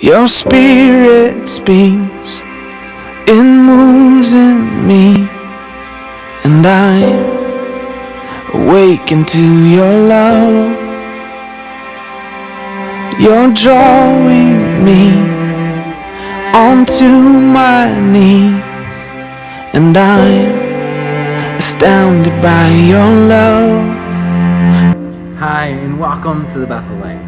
Your spirit speaks, it moves in me, and I'm awakened to your love. You're drawing me onto my knees, and I'm astounded by your love. Hi, and welcome to the Bethel Light.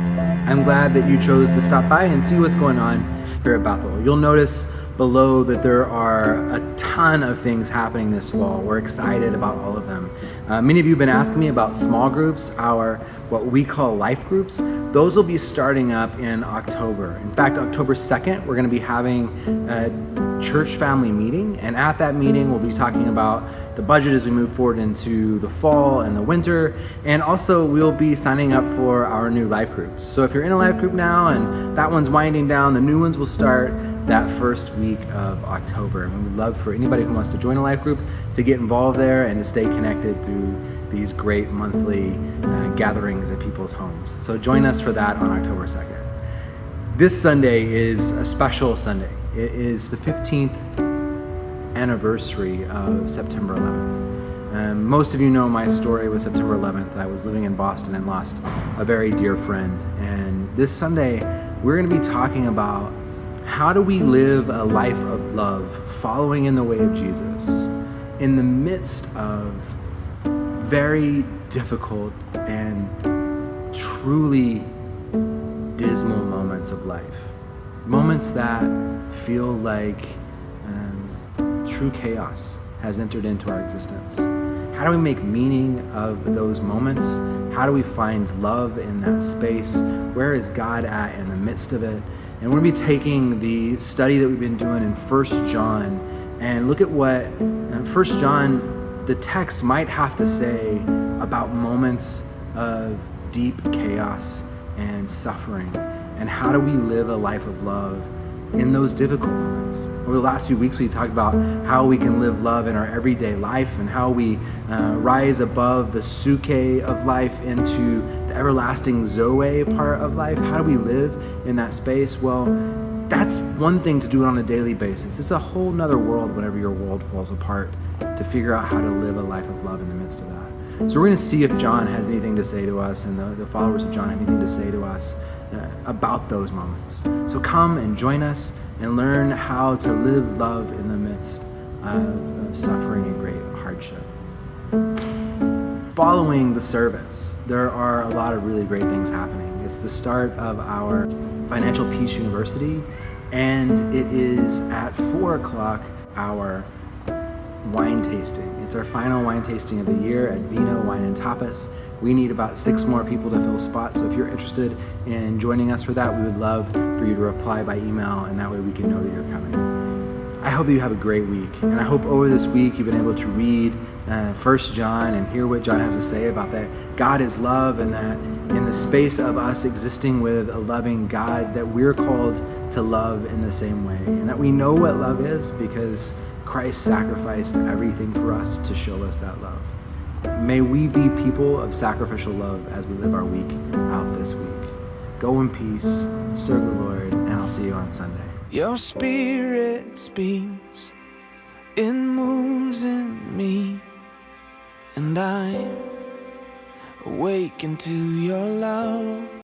I'm glad that you chose to stop by and see what's going on here at Bethel. You'll notice below that there are a ton of things happening this fall. We're excited about all of them. Many of you have been asking me about small groups, our what we call life groups. Those will be starting up in October. In fact, October 2nd, we're going to be having a church family meeting, and at that meeting, we'll be talking about the budget as we move forward into the fall and the winter, and also we'll be signing up for our new life groups. So if you're in a life group now and that one's winding down, the new ones will start that first week of October. And we'd love for anybody who wants to join a life group to get involved there and to stay connected through these great monthly gatherings at people's homes. So join us for that on October 2nd. This Sunday is a special Sunday. It is the 15th anniversary of September 11th. Most of you know my story with September 11th. I was living in Boston and lost a very dear friend. And this Sunday, we're going to be talking about how do we live a life of love, following in the way of Jesus, in the midst of very difficult and truly dismal moments of life. Moments that feel like true chaos has entered into our existence. How do we make meaning of those moments? How do we find love in that space? Where is God at in the midst of it? And we're going to be taking the study that we've been doing in 1 John and look at what 1 John, the text might have to say about moments of deep chaos and suffering, and how do we live a life of love in those difficult moments. Over the last few weeks, we talked about how we can live love in our everyday life and how we rise above the suke of life into the everlasting zoe part of life. How do we live in that space? Well, that's one thing to do it on a daily basis. It's a whole nother world whenever your world falls apart, to figure out how to live a life of love in the midst of that. So we're going to see if John has anything to say to us, and the followers of John have anything to say to us about those moments. So come and join us and learn how to live love in the midst of suffering and great hardship. Following the service, there are a lot of really great things happening. It's the start of our Financial Peace University, and it is at 4 o'clock our wine tasting. It's our final wine tasting of the year at Vino Wine and Tapas. We need about 6 more people to fill spots, so if you're interested in joining us for that, we would love for you to reply by email, and that way we can know that you're coming. I hope that you have a great week, and I hope over this week you've been able to read 1 John and hear what John has to say about that God is love, and that in the space of us existing with a loving God, that we're called to love in the same way, and that we know what love is because Christ sacrificed everything for us to show us that love. May we be people of sacrificial love as we live our week out this week. Go in peace, serve the Lord, and I'll see you on Sunday. Your spirit speaks, it moves in me, and I'm awakened to your love.